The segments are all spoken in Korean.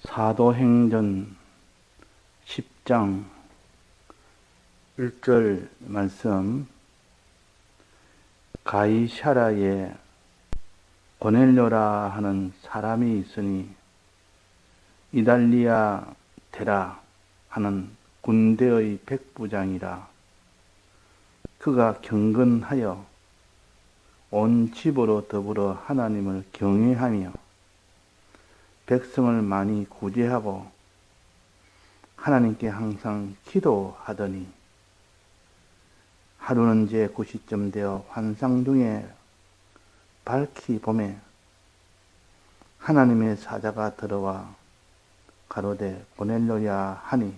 사도행전 10장 1절 말씀. 가이사랴에 고넬료라 하는 사람이 있으니 이달리아 데라 하는 군대의 백부장이라. 그가 경건하여 온 집으로 더불어 하나님을 경외하며 백성을 많이 구제하고 하나님께 항상 기도하더니, 하루는 제 9시쯤 되어 환상 중에 밝히 보매 하나님의 사자가 들어와 가로되 고넬료야 하니,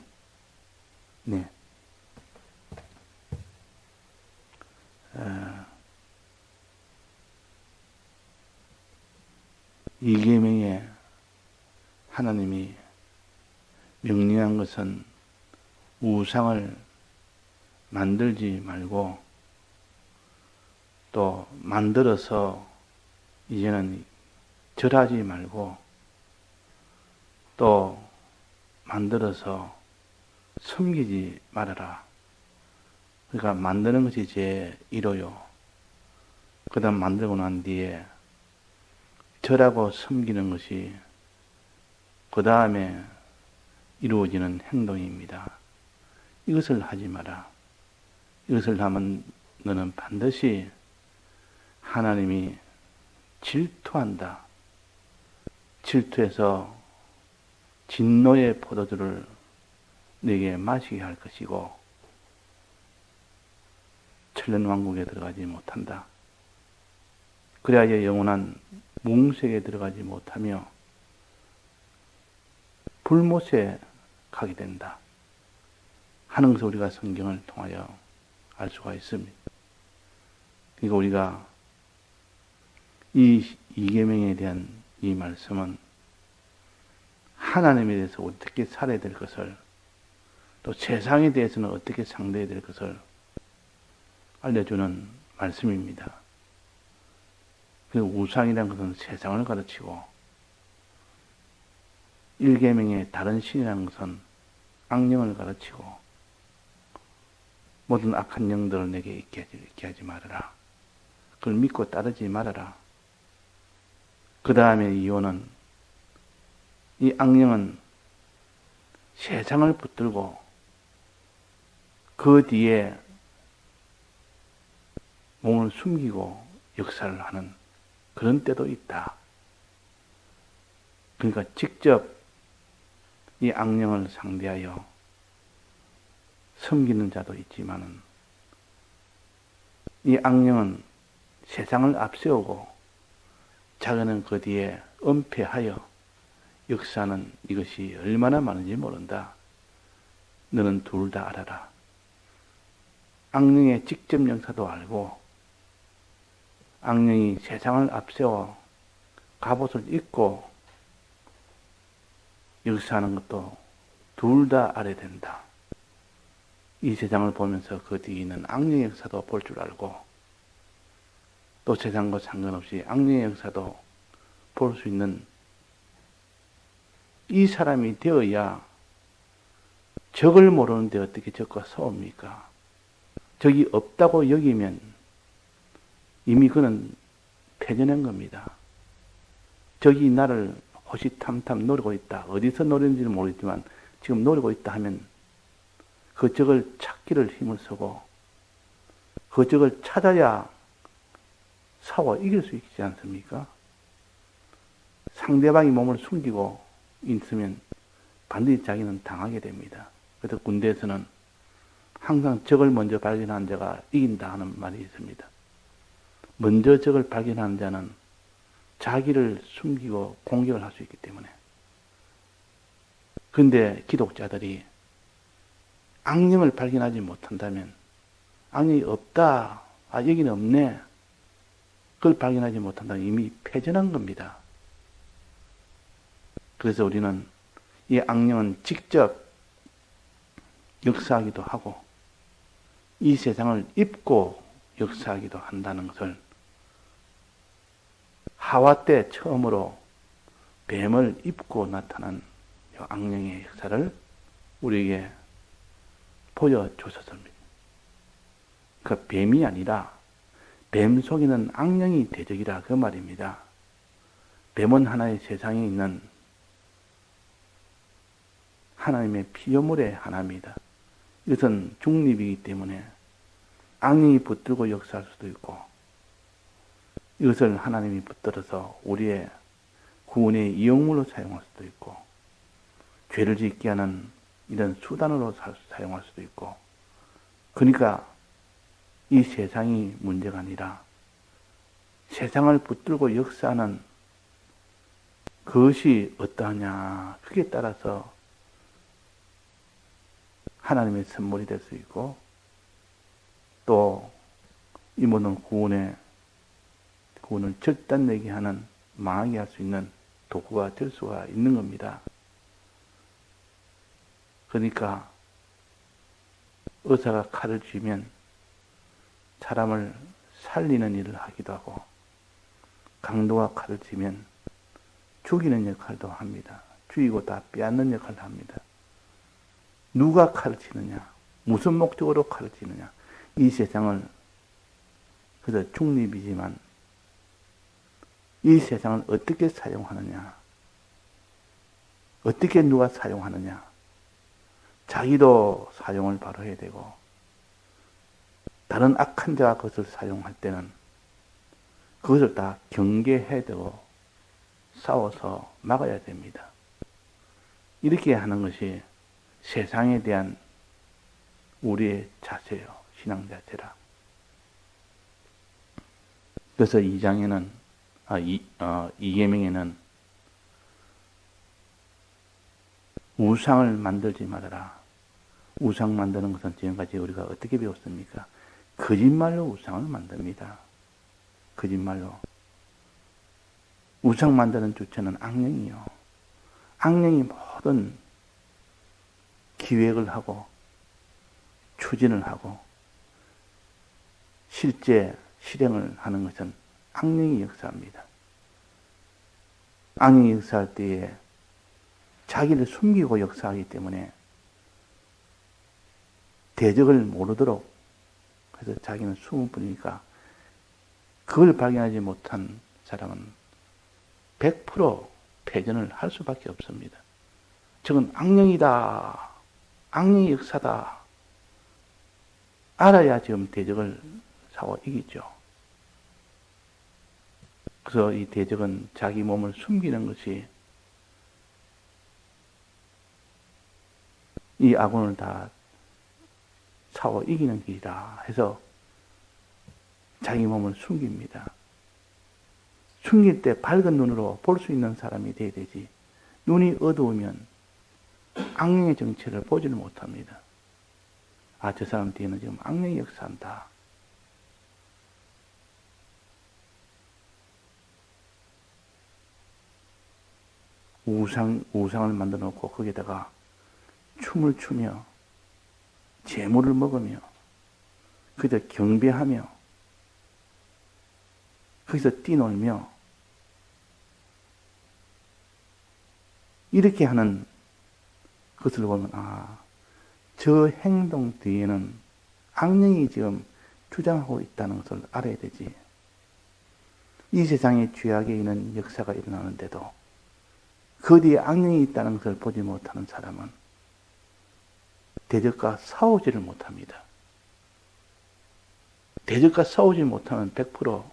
이계명에 하나님이 명령한 것은 우상을 만들지 말고, 또 만들어서 이제는 절하지 말고, 또 만들어서 섬기지 말아라. 그러니까 만드는 것이 제 1호요. 그 다음 만들고 난 뒤에 절하고 섬기는 것이 그 다음에 이루어지는 행동입니다. 이것을 하지 마라. 이것을 하면 너는 반드시 하나님이 질투한다. 질투해서 진노의 포도주를 네게 마시게 할 것이고 천년왕국에 들어가지 못한다. 그래야 영원한 뭉석에 들어가지 못하며 불못에 가게 된다 하는 것을 우리가 성경을 통하여 알 수가 있습니다. 그러니까 우리가 이 이계명에 대한 이 말씀은 하나님에 대해서 어떻게 살아야 될 것을, 또 세상에 대해서는 어떻게 상대해야 될 것을 알려주는 말씀입니다. 그 우상이라는 것은 세상을 가르치고, 일계명의 다른 신이라는 것은 악령을 가르치고, 모든 악한 영들을 내게 있게 하지 말아라. 그걸 믿고 따르지 말아라. 그 다음에 이유는, 이 악령은 세상을 붙들고 그 뒤에 몸을 숨기고 역사를 하는 그런 때도 있다. 그러니까 직접 이 악령을 상대하여 섬기는 자도 있지만은, 이 악령은 세상을 앞세우고 자기는 그 뒤에 은폐하여 역사하는 이것이 얼마나 많은지 모른다. 너는 둘 다 알아라. 악령의 직접 역사도 알고, 악령이 세상을 앞세워 갑옷을 입고 역사하는 것도 둘 다 알아야 된다. 이 세상을 보면서 그 뒤에 있는 악령의 역사도 볼 줄 알고, 또 세상과 상관없이 악령의 역사도 볼 수 있는 이 사람이 되어야, 적을 모르는데 어떻게 적과 싸웁니까? 적이 없다고 여기면 이미 그는 패전한 겁니다. 적이 나를 호시탐탐 노리고 있다. 어디서 노리는지는 모르겠지만 지금 노리고 있다 하면 그 적을 찾기를 힘을 쓰고 그 적을 찾아야 싸워 이길 수 있지 않습니까? 상대방이 몸을 숨기고 있으면 반드시 자기는 당하게 됩니다. 그래서 군대에서는 항상 적을 먼저 발견한 자가 이긴다 하는 말이 있습니다. 먼저 적을 발견하는 자는 자기를 숨기고 공격을 할 수 있기 때문에. 그런데 기독자들이 악령을 발견하지 못한다면, 악령이 없다, 여기는 없네, 그걸 발견하지 못한다면 이미 패전한 겁니다. 그래서 우리는 이 악령은 직접 역사하기도 하고 이 세상을 입고 역사하기도 한다는 것을 하와 때 처음으로 뱀을 입고 나타난 악령의 역사를 우리에게 보여주셨습니다. 그 뱀이 아니라 뱀 속에는 악령이 대적이라 그 말입니다. 뱀은 하나의 세상에 있는 하나님의 피조물의 하나입니다. 이것은 중립이기 때문에 악령이 붙들고 역사할 수도 있고, 이것을 하나님이 붙들어서 우리의 구원의 이용물로 사용할 수도 있고, 죄를 짓게 하는 이런 수단으로 사용할 수도 있고, 그러니까 이 세상이 문제가 아니라 세상을 붙들고 역사하는 그것이 어떠하냐, 그게 따라서 하나님의 선물이 될 수 있고, 또 이 모든 구원을 절단내게 하는, 망하게 할 수 있는 도구가 될 수가 있는 겁니다. 그러니까 의사가 칼을 쥐면 사람을 살리는 일을 하기도 하고, 강도가 칼을 쥐면 죽이는 역할도 합니다. 죽이고 다 빼앗는 역할을 합니다. 누가 칼을 치느냐, 무슨 목적으로 칼을 치느냐, 이 세상을, 그래서 중립이지만 이 세상을 어떻게 사용하느냐, 어떻게 누가 사용하느냐, 자기도 사용을 바로 해야 되고, 다른 악한 자가 그것을 사용할 때는 그것을 다 경계해야 되고 싸워서 막아야 됩니다. 이렇게 하는 것이 세상에 대한 우리의 자세요. 신앙 자세라. 그래서 2장에는, 2계명에는 우상을 만들지 말아라. 우상 만드는 것은 지금까지 우리가 어떻게 배웠습니까? 거짓말로 우상을 만듭니다. 거짓말로. 우상 만드는 주체는 악령이요. 악령이 모든 기획을 하고 추진을 하고 실제 실행을 하는 것은 악령이 역사합니다. 악령이 역사할 때에 자기를 숨기고 역사하기 때문에 대적을 모르도록, 그래서 자기는 숨을 뿐이니까 그걸 발견하지 못한 사람은 100% 패전을 할 수밖에 없습니다. 저건 악령이다, 악령의 역사다 알아야 지금 대적을 싸워 이기죠. 그래서 이 대적은 자기 몸을 숨기는 것이 이 아군을 다 싸워 이기는 길이다 해서 자기 몸을 숨깁니다. 숨길 때 밝은 눈으로 볼 수 있는 사람이 돼야 되지, 눈이 어두우면 악령의 정체를 보지를 못합니다. 아, 저 사람 뒤에는 지금 악령이 역사한다. 우상을 만들어 놓고 거기다가 춤을 추며 재물을 먹으며 거기서 경배하며 거기서 뛰놀며 이렇게 하는 것을 보면, 아, 저 행동 뒤에는 악령이 지금 주장하고 있다는 것을 알아야 되지. 이 세상에 죄악에 있는 역사가 일어나는데도 그 뒤에 악령이 있다는 것을 보지 못하는 사람은 대적과 싸우지를 못합니다. 대적과 싸우지 못하면 100%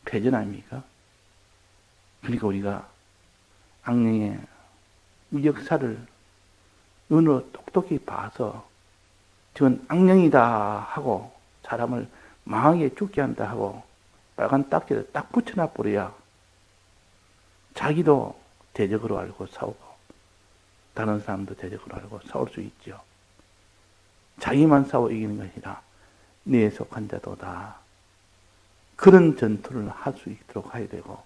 패전 아닙니까? 그러니까 우리가 악령의 역사를 눈으로 똑똑히 봐서 저건 악령이다 하고 사람을 망하게 죽게 한다 하고 빨간 딱지를 딱 붙여놔 버려야 자기도 대적으로 알고 싸우고 다른 사람도 대적으로 알고 싸울 수 있죠. 자기만 싸워 이기는 것이 아니라 내에 속한 자도 다 그런 전투를 할 수 있도록 해야 되고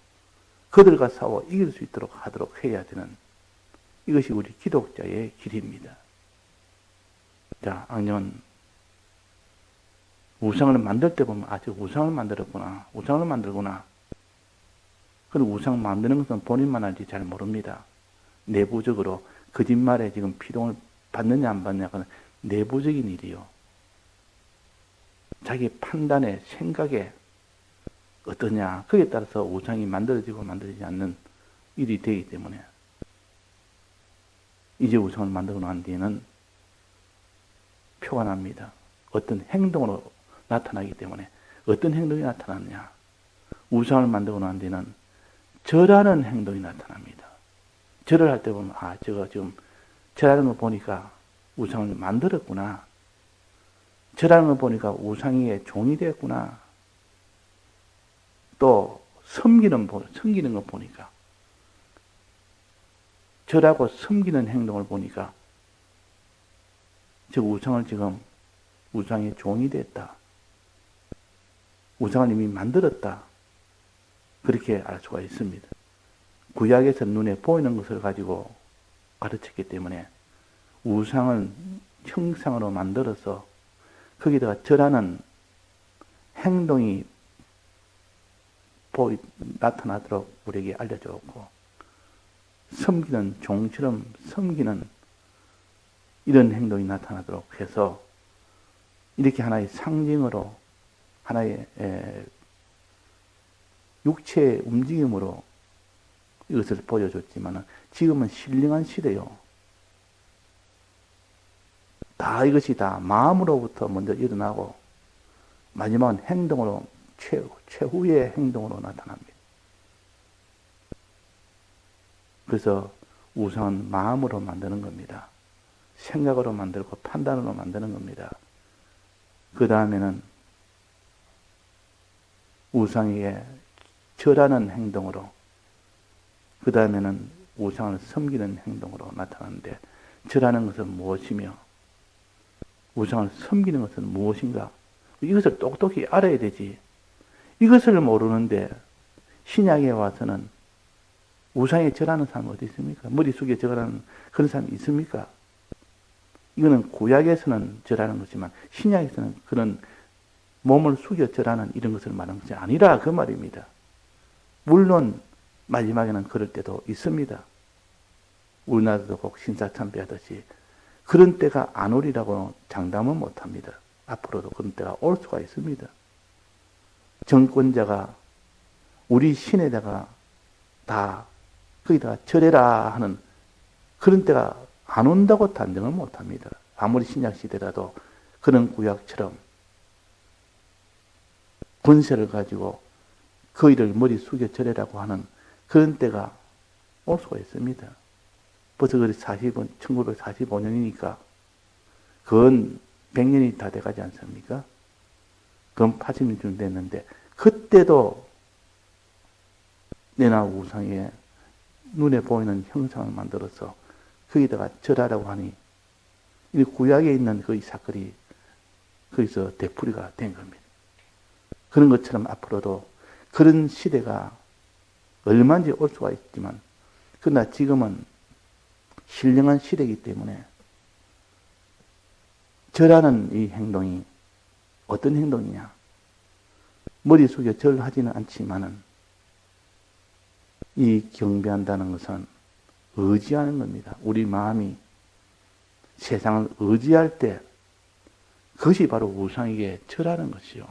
그들과 싸워 이길 수 있도록 하도록 해야 되는, 이것이 우리 기독자의 길입니다. 자, 악령은 우상을 만들 때 보면, 아, 저 우상을 만들었구나, 우상을 만들구나. 그리고 우상 만드는 것은 본인만 알지 잘 모릅니다. 내부적으로 거짓말에 지금 피동을 받느냐 안 받느냐가 내부적인 일이요. 자기 판단에 생각에 어떠냐 거기에 따라서 우상이 만들어지고 만들어지지 않는 일이 되기 때문에 이제 우상을 만들고 난 뒤에는 표가 납니다. 어떤 행동으로 나타나기 때문에 어떤 행동이 나타났냐. 우상을 만들고 난 뒤에는 절하는 행동이 나타납니다. 절을 할 때 보면 저거 지금 절하는 거 보니까 우상을 만들었구나. 절하는 거 보니까 우상의 종이 됐구나. 또 섬기는 거 보니까 절하고 섬기는 행동을 보니까 저 우상을 지금 우상의 종이 됐다. 우상을 이미 만들었다. 그렇게 알 수가 있습니다. 구약에서 눈에 보이는 것을 가지고 가르쳤기 때문에 우상을 형상으로 만들어서 거기다가 절하는 행동이 나타나도록 우리에게 알려주었고 섬기는 종처럼 섬기는 이런 행동이 나타나도록 해서 이렇게 하나의 상징으로 하나의 육체의 움직임으로 이것을 보여줬지만 지금은 신령한 시대요. 다 이것이 다 마음으로부터 먼저 일어나고 마지막은 행동으로 최후의 행동으로 나타납니다. 그래서 우상은 마음으로 만드는 겁니다. 생각으로 만들고 판단으로 만드는 겁니다. 그 다음에는 우상에게 절하는 행동으로 그 다음에는 우상을 섬기는 행동으로 나타나는데 절하는 것은 무엇이며 우상을 섬기는 것은 무엇인가? 이것을 똑똑히 알아야 되지. 이것을 모르는데 신약에 와서는 우상에 절하는 사람 어디 있습니까? 머리 숙여 절하는 그런 사람이 있습니까? 이거는 구약에서는 절하는 것이지만 신약에서는 그런 몸을 숙여 절하는 이런 것을 말하는 것이 아니라 그 말입니다. 물론 마지막에는 그럴 때도 있습니다. 우리나라도 꼭 신사참배하듯이 그런 때가 안 오리라고 장담은 못합니다. 앞으로도 그런 때가 올 수가 있습니다. 정권자가 우리 신에다가 다 거기다가 절해라 하는 그런 때가 안 온다고 단정을 못합니다. 아무리 신약시대라도 그런 구약처럼 권세를 가지고 그이를 머리 숙여 절해라고 하는 그런 때가 올 수가 있습니다. 벌써 1945년이니까 그건 100년이 다 돼가지 않습니까? 그건 80년쯤 됐는데 그때도 내나 우상에 눈에 보이는 형상을 만들어서 거기다가 절하라고 하니 이 구약에 있는 그 사건이 거기서 되풀이가 된 겁니다. 그런 것처럼 앞으로도 그런 시대가 얼마든지 올 수가 있지만 그러나 지금은 신령한 시대이기 때문에 절하는 이 행동이 어떤 행동이냐? 머리 숙여 절하지는 않지만은 이 경배한다는 것은 의지하는 겁니다. 우리 마음이 세상을 의지할 때 그것이 바로 우상에게 절하는 것이요.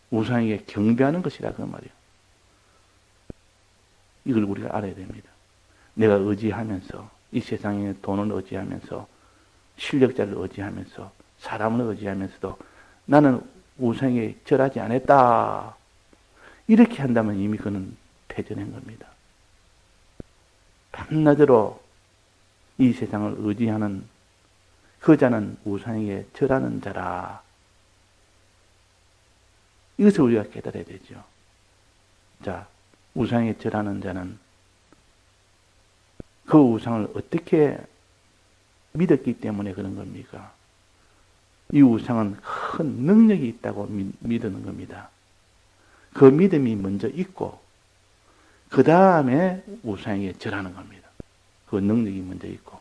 우상에게 경배하는 것이라 그 말이에요. 이걸 우리가 알아야 됩니다. 내가 의지하면서 이 세상에 돈을 의지하면서 실력자를 의지하면서 사람을 의지하면서도 나는 우상에 절하지 않았다. 이렇게 한다면 이미 그는 패전한 겁니다. 밤낮으로 이 세상을 의지하는 그 자는 우상에게 절하는 자라. 이것을 우리가 깨달아야 되죠. 자, 우상에 절하는 자는 그 우상을 어떻게 믿었기 때문에 그런 겁니까? 이 우상은 큰 능력이 있다고 믿는 겁니다. 그 믿음이 먼저 있고 그 다음에 우상에게 절하는 겁니다. 그 능력이 먼저 있고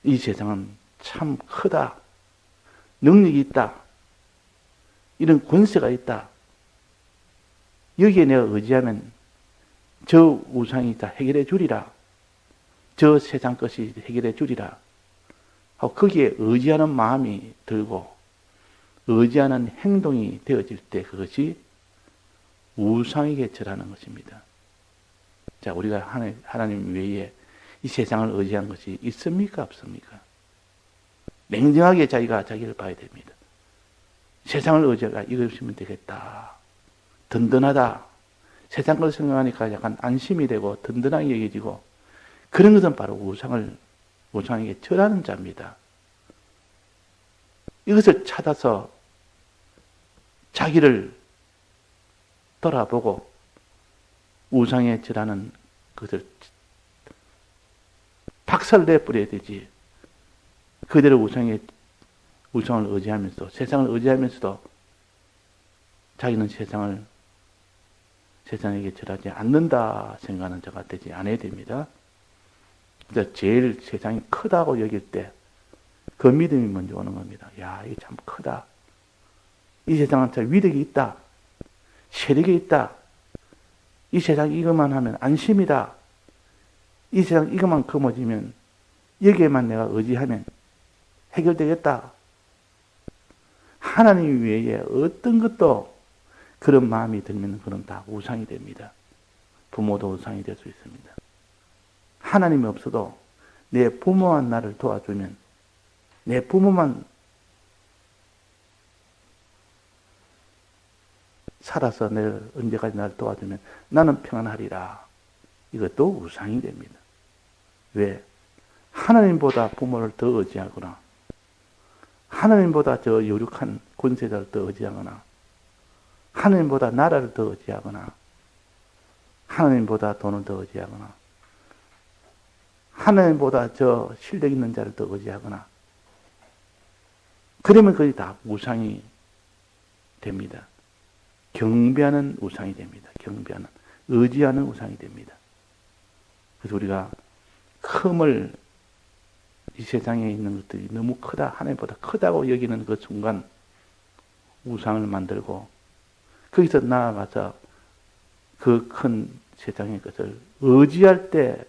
이 세상은 참 크다. 능력이 있다. 이런 권세가 있다. 여기에 내가 의지하면 저 우상이 다 해결해 주리라. 저 세상 것이 해결해 주리라. 하고 거기에 의지하는 마음이 들고 의지하는 행동이 되어질 때 그것이 우상에게 절하는 것입니다. 자, 우리가 하나님 외에 이 세상을 의지한 것이 있습니까? 없습니까? 냉정하게 자기를 봐야 됩니다. 세상을 의지하가 이것이면 되겠다. 든든하다. 세상 걸 생각하니까 약간 안심이 되고 든든하게 여겨지고 그런 것은 바로 우상에게 절하는 자입니다. 이것을 찾아서 자기를 돌아보고 우상에 절하는 것을 박살내버려야 되지. 그대로 우상을 의지하면서 세상을 의지하면서도 자기는 세상에게 절하지 않는다 생각하는 자가 되지 않아야 됩니다. 그래서 제일 세상이 크다고 여길 때 그 믿음이 먼저 오는 겁니다. 야, 이게 참 크다. 이 세상은 참 위력이 있다. 세력이 있다. 이 세상 이것만 하면 안심이다. 이 세상 이것만 거머쥐면 여기에만 내가 의지하면 해결되겠다. 하나님 외에 어떤 것도 그런 마음이 들면 그건 다 우상이 됩니다. 부모도 우상이 될 수 있습니다. 하나님이 없어도 내 부모만 나를 도와주면 내 부모만 살아서 언제까지 나를 도와주면 나는 평안하리라. 이것도 우상이 됩니다. 왜? 하나님보다 부모를 더 의지하거나 하나님보다 저 요력한 권세자를 더 의지하거나 하나님보다 나라를 더 의지하거나 하나님보다 돈을 더 의지하거나 하나님보다 저 실력 있는 자를 더 의지하거나 그러면 그게 다 우상이 됩니다. 경배하는 우상이 됩니다. 경배하는, 의지하는 우상이 됩니다. 그래서 우리가 이 세상에 있는 것들이 너무 크다, 하나님보다 크다고 여기는 그 순간 우상을 만들고 거기서 나아가서 그 큰 세상의 것을 의지할 때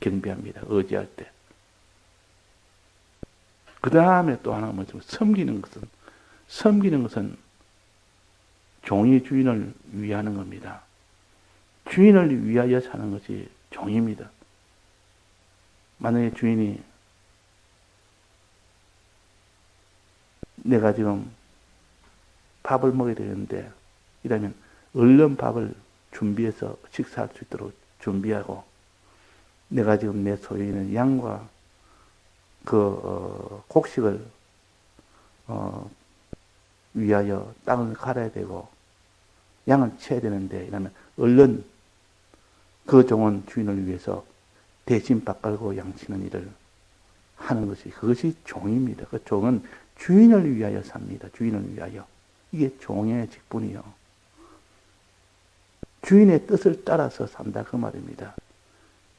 경배합니다. 의지할 때. 그 다음에 또 하나가 뭐냐면 섬기는 것은 종이 주인을 위하는 겁니다. 주인을 위하여 사는 것이 종입니다. 만약에 주인이 내가 지금 밥을 먹어야 되는데 이러면 얼른 밥을 준비해서 식사할 수 있도록 준비하고 내가 지금 내 소유에 있는 양과 곡식을 위하여 땅을 갈아야 되고 양을 쳐야 되는데 이러면 얼른 그 종은 주인을 위해서 대신 밥 갈고 양 치는 일을 하는 그것이 종입니다. 그 종은 주인을 위하여 삽니다. 주인을 위하여. 이게 종의 직분이요. 주인의 뜻을 따라서 산다 그 말입니다.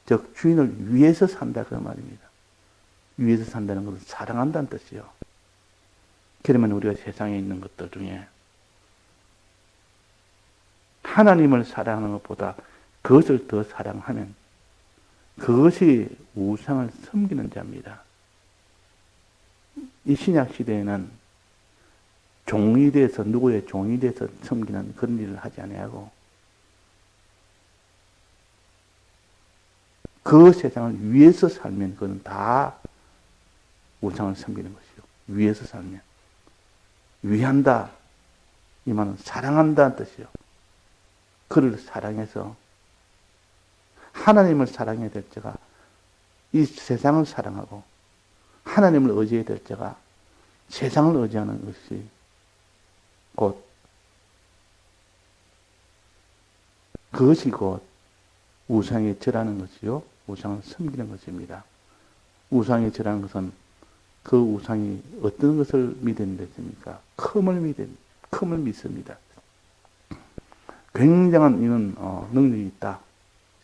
즉 주인을 위해서 산다 그 말입니다. 위해서 산다는 것은 사랑한다는 뜻이요. 그러면 우리가 세상에 있는 것들 중에 하나님을 사랑하는 것보다 그것을 더 사랑하면 그것이 우상을 섬기는 자입니다. 이 신약 시대에는 종이 돼서 누구의 종이 돼서 섬기는 그런 일을 하지 아니하고 그 세상을 위해서 살면 그건 다 우상을 섬기는 것이요. 위해서 살면 위한다 이 말은 사랑한다는 뜻이요. 그를 사랑해서 하나님을 사랑해야 될 자가 이 세상을 사랑하고 하나님을 의지해야 될 자가 세상을 의지하는 것이 그것이 곧 우상에 절하는 것이요. 우상을 섬기는 것입니다. 우상에 절하는 것은 그 우상이 어떤 것을 믿는 것입니까? 큼을 믿습니다. 굉장한 이런 능력이 있다.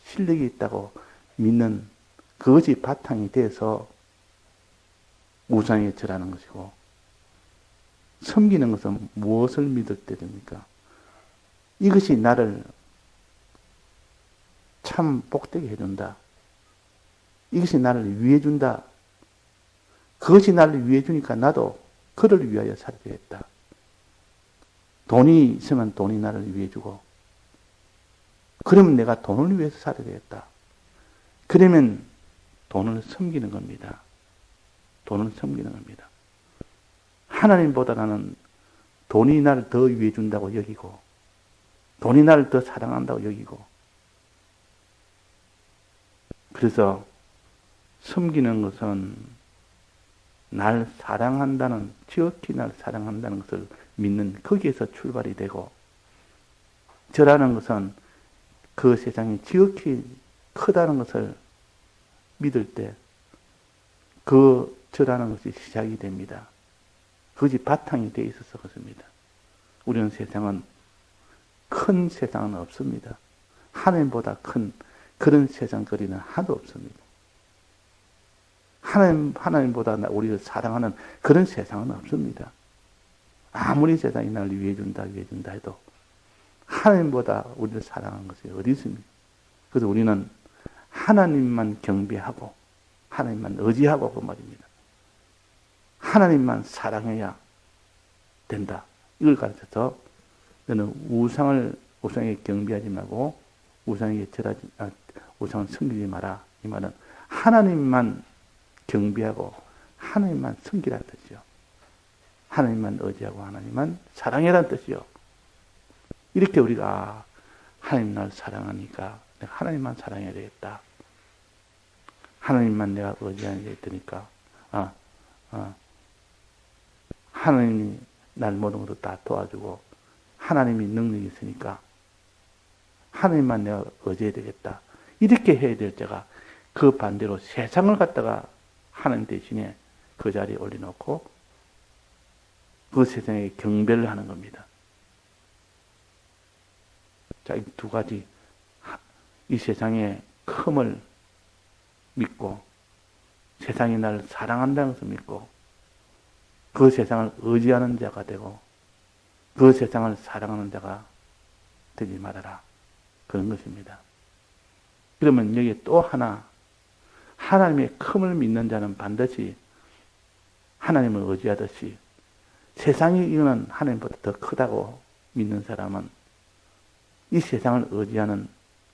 실력이 있다고 믿는 그것이 바탕이 돼서 우상에 절하는 것이고 섬기는 것은 무엇을 믿을 때 됩니까? 이것이 나를 참 복되게 해준다. 이것이 나를 위해 준다. 그것이 나를 위해 주니까 나도 그를 위하여 살아야 되겠다. 돈이 있으면 돈이 나를 위해 주고, 그러면 내가 돈을 위해서 살아야 되겠다. 그러면 돈을 섬기는 겁니다. 돈을 섬기는 겁니다. 하나님보다 나는 돈이 나를 더 위해 준다고 여기고, 돈이 나를 더 사랑한다고 여기고, 그래서 섬기는 것은 날 사랑한다는, 지극히 날 사랑한다는 것을 믿는 거기에서 출발이 되고, 저라는 것은 그 세상이 지극히 크다는 것을 믿을 때 그 저라는 것이 시작이 됩니다. 그것이 바탕이 되어 있어서 그렇습니다. 우리는 세상은 큰 세상은 없습니다. 하나님보다 큰 그런 세상거리는 하나도 없습니다. 하나님보다 우리를 사랑하는 그런 세상은 없습니다. 아무리 세상이 나를 위해 준다 해도 하나님보다 우리를 사랑하는 것이 어디 있습니까? 그래서 우리는 하나님만 경배하고 하나님만 의지하고 그 말입니다. 하나님만 사랑해야 된다. 이걸 가르쳐서 너는 우상에 경배하지 말고 우상을 섬기지 마라. 이 말은 하나님만 경배하고 하나님만 섬기라는 뜻이요. 하나님만 의지하고 하나님만 사랑해라는 뜻이요. 이렇게 우리가 하나님 나를 사랑하니까 내가 하나님만 사랑해야 되겠다. 하나님만 내가 의지해야 되니까 하나님이 날 모든 것도 다 도와주고 하나님이 능력이 있으니까 하나님만 내가 의지해야 되겠다. 이렇게 해야 될 때가 그 반대로 세상을 갖다가 하나님 대신에 그 자리에 올려놓고 그 세상에 경배를 하는 겁니다. 자, 이 두 가지, 이 세상의 큼을 믿고 세상이 나를 사랑한다는 것을 믿고 그 세상을 의지하는 자가 되고 그 세상을 사랑하는 자가 되지 말아라. 그런 것입니다. 그러면 여기에 또 하나, 하나님의 큼을 믿는 자는 반드시 하나님을 의지하듯이 세상이 이거는 하나님보다 더 크다고 믿는 사람은 이 세상을 의지하는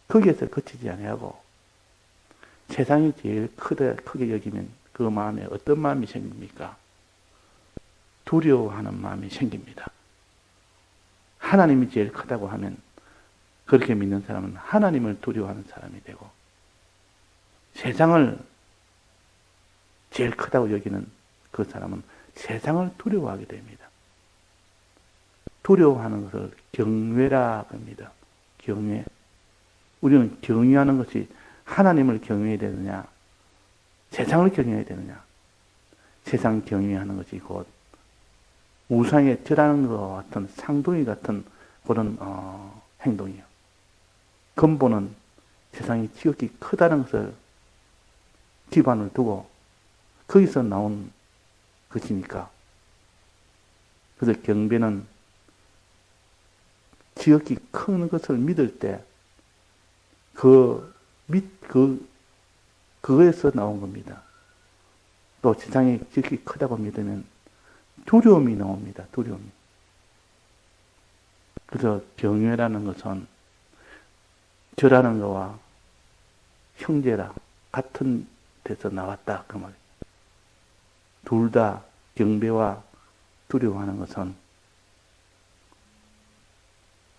거기에서 그치지 아니하고 세상이 제일 크게 여기면 그 마음에 어떤 마음이 생깁니까? 두려워하는 마음이 생깁니다. 하나님이 제일 크다고 하면 그렇게 믿는 사람은 하나님을 두려워하는 사람이 되고 세상을 제일 크다고 여기는 그 사람은 세상을 두려워하게 됩니다. 두려워하는 것을 경외라 합니다. 경외. 우리는 경외하는 것이 하나님을 경외해야 되느냐, 세상을 경외해야 되느냐. 세상 경외하는 것이 곧 우상에 절하는 것과 같은 상둥이 같은 그런 행동이요. 근본은 세상이 지극히 크다는 것을 기반을 두고 거기서 나온 것이니까. 그래서 경배는 지극히 큰 것을 믿을 때 그거에서 나온 겁니다. 또 세상이 지극히 크다고 믿으면 두려움이 나옵니다. 두려움이. 그래서 경외라는 것은 저라는 거와 형제라 같은 데서 나왔다 그 말이에요. 둘 다 경배와 두려워하는 것은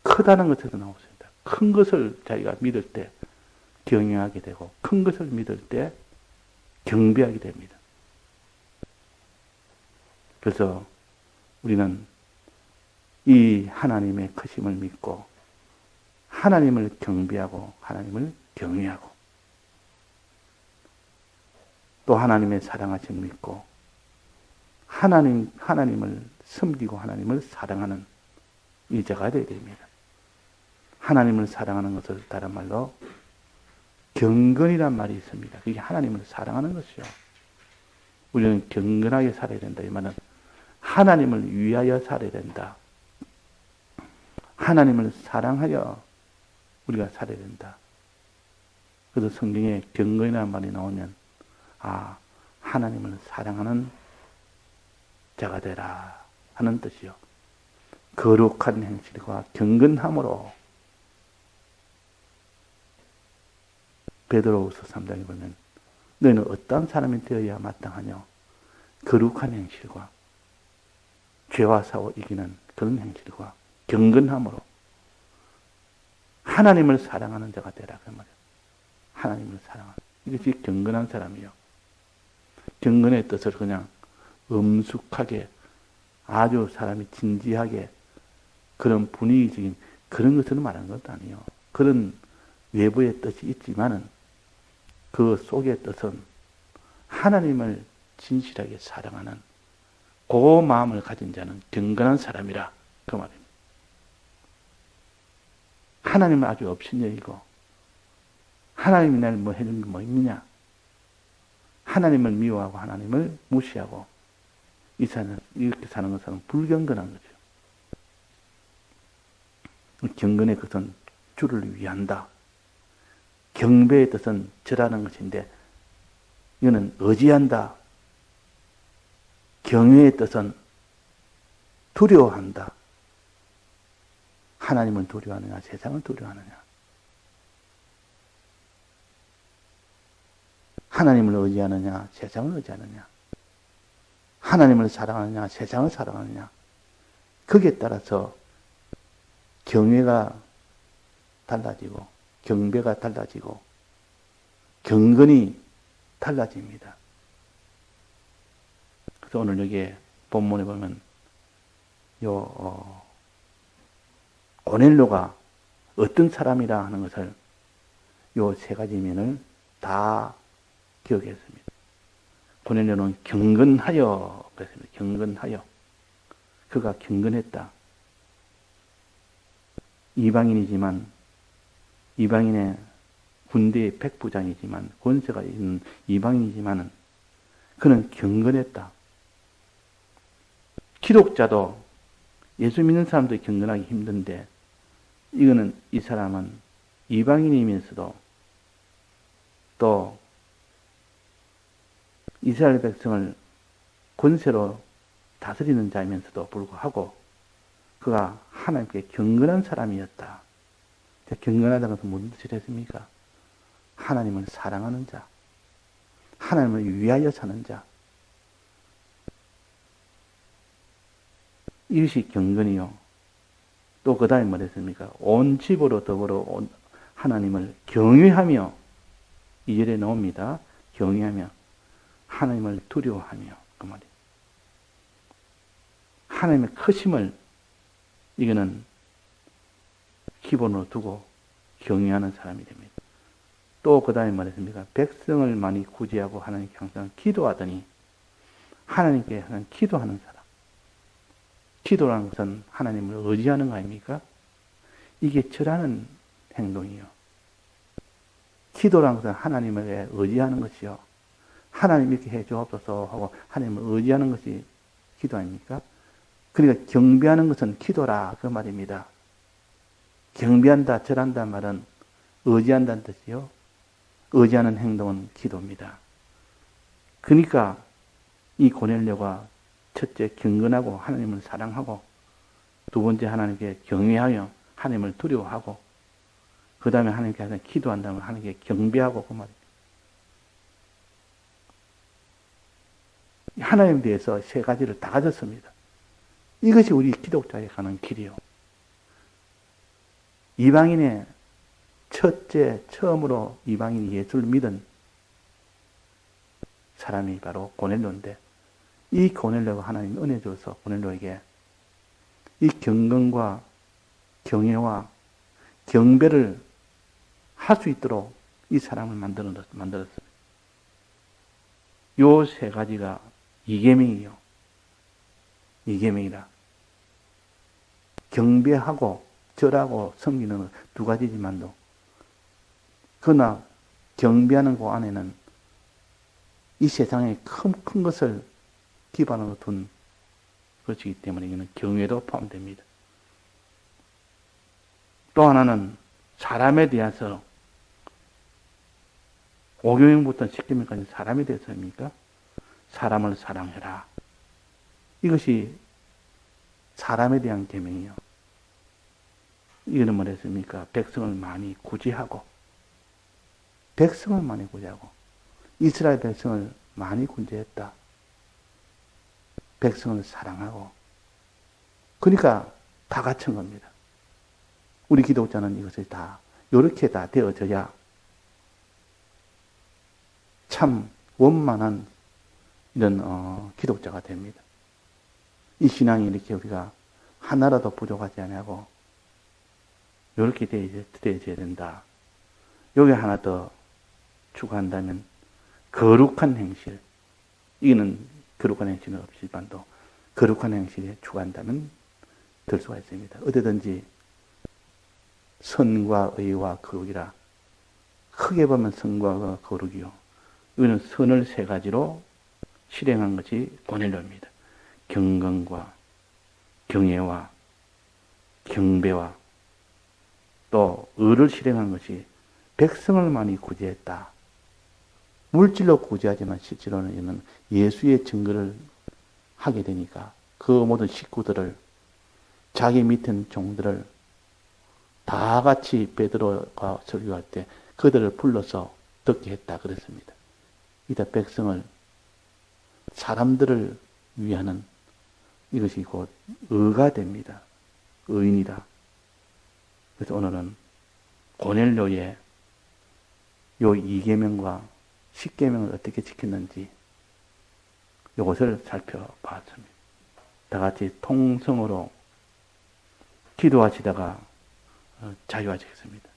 크다는 것에서 나왔습니다. 큰 것을 자기가 믿을 때 경외하게 되고 큰 것을 믿을 때 경배하게 됩니다. 그래서 우리는 이 하나님의 크심을 믿고 하나님을 경배하고 하나님을 경외하고 또 하나님의 사랑하심을 믿고 하나님을 섬기고 하나님을 사랑하는 이 자가 되어야 됩니다. 하나님을 사랑하는 것을 다른 말로 경건이란 말이 있습니다. 그게 하나님을 사랑하는 것이요. 우리는 경건하게 살아야 된다. 이 말은 하나님을 위하여 살아야 된다. 하나님을 사랑하여 우리가 살아야 된다. 그래서 성경에 경건이라는 말이 나오면 하나님을 사랑하는 자가 되라 하는 뜻이요. 거룩한 행실과 경건함으로 베드로후서 3장에 보면 너희는 어떤 사람이 되어야 마땅하냐? 거룩한 행실과 죄와 사고 이기는 그런 행실과 경건함으로 하나님을 사랑하는 자가 되라 그 말이에요. 하나님을 사랑하는 이것이 경건한 사람이요. 경건의 뜻을 그냥 엄숙하게 아주 사람이 진지하게 그런 분위기적인 그런 것을 말하는 것도 아니에요. 그런 외부의 뜻이 있지만은 그 속의 뜻은 하나님을 진실하게 사랑하는 그 마음을 가진 자는 경건한 사람이라 그 말입니다. 하나님을 아주 업신여기고 하나님이 날 뭐 해준 게 뭐 있느냐? 하나님을 미워하고 하나님을 무시하고 이렇게 사는 것은 불경건한 거죠. 경건의 것은 주를 위한다. 경배의 뜻은 절하는 것인데 이거는 의지한다. 경외의 뜻은 두려워한다. 하나님을 두려워하느냐, 세상을 두려워하느냐. 하나님을 의지하느냐, 세상을 의지하느냐. 하나님을 사랑하느냐, 세상을 사랑하느냐. 거기에 따라서 경외가 달라지고 경배가 달라지고 경건이 달라집니다. 그래서 오늘 여기에 본문에 보면 고넬료가 어떤 사람이라 하는 것을 요 세 가지 면을 다 기억했습니다. 고넬료는 경건하여 그랬습니다. 경건하여. 그가 경건했다. 이방인이지만 이방인의 군대의 백부장이지만 권세가 있는 이방인이지만 그는 경건했다. 기독자도 예수 믿는 사람도 경건하기 힘든데 이거는 이 사람은 이방인이면서도 또 이스라엘 백성을 권세로 다스리는 자이면서도 불구하고 그가 하나님께 경건한 사람이었다. 경건하다는 것은 무슨 뜻을 했습니까? 하나님을 사랑하는 자, 하나님을 위하여 사는 자. 이것이 경건이요. 또 그 다음에 뭐랬습니까? 온 집으로 더불어 하나님을 경외하며 2절에 나옵니다. 경외하며 하나님을 두려워하며 그 말이에요. 하나님의 크심을 이거는 기본으로 두고 경외하는 사람이 됩니다. 또 그 다음에 말했습니까? 백성을 많이 구제하고 하나님께 항상 기도하더니 하나님께 항상 기도하는 사람. 기도라는 것은 하나님을 의지하는 거 아닙니까? 이게 절하는 행동이요. 기도라는 것은 하나님을 의지하는 것이요. 하나님 이렇게 해 주옵소서 하고 하나님을 의지하는 것이 기도 아닙니까? 그러니까 경배하는 것은 기도라 그 말입니다. 경배한다, 절한다 말은 의지한다는 뜻이요. 의지하는 행동은 기도입니다. 그러니까 이 고넬료가 첫째 경건하고 하나님을 사랑하고 두 번째 하나님께 경외하며 하나님을 두려워하고 그 다음에 하나님께 항상 기도한다면 하나님께 경배하고 그 말입니다. 하나님에 대해서 세 가지를 다 가졌습니다. 이것이 우리 기독자에 가는 길이요. 이방인의 첫째, 처음으로 이방인이 예수를 믿은 사람이 바로 고넬료인데 이 고넬료가 하나님이 은혜 줘서 고넬료에게 이 경건과 경외와 경배를 할 수 있도록 이 사람을 만들었습니다. 요 세 가지가 이계명이요. 이계명이라. 경배하고 절하고 섬기는 두 가지지만도 그러나 경배하는 그 안에는 이 세상에 큰 것을 기반으로 둔 것이기 때문에 이거는 경외도 포함됩니다. 또 하나는 사람에 대해서 5계명부터 10계명까지 사람에 대해서입니까? 사람을 사랑해라. 이것이 사람에 대한 계명이요. 이거는 뭐랬습니까? 백성을 많이 구제하고, 백성을 많이 구제하고, 이스라엘 백성을 많이 구제했다. 백성을 사랑하고, 그러니까 다 갖춘 겁니다. 우리 기독자는 이것을 다, 이렇게 다 되어져야 참 원만한 이런 기독자가 됩니다. 이 신앙이 이렇게 우리가 하나라도 부족하지 않고 이렇게 되어져야 된다. 여기 하나 더 추가한다면 거룩한 행실. 이거는 거룩한 행실은 없지만도 거룩한 행실에 추가한다면 될 수가 있습니다. 어디든지 선과 의와 거룩이라. 크게 보면 선과 거룩이요. 이거는 선을 세 가지로 실행한 것이 고넬료입니다. 경건과 경애와 경배와 또 의를 실행한 것이 백성을 많이 구제했다. 물질로 구제하지만 실제로는 이는 예수의 증거를 하게 되니까 그 모든 식구들을 자기 밑에 종들을 다 같이 베드로가 설교할 때 그들을 불러서 듣게 했다 그랬습니다. 이다 백성을 사람들을 위하는 이것이 곧 의가 됩니다. 의인이다. 그래서 오늘은 고넬료의 요 2계명과 10계명을 어떻게 지켰는지 이것을 살펴봤습니다. 다 같이 통성으로 기도하시다가 자유하시겠습니다.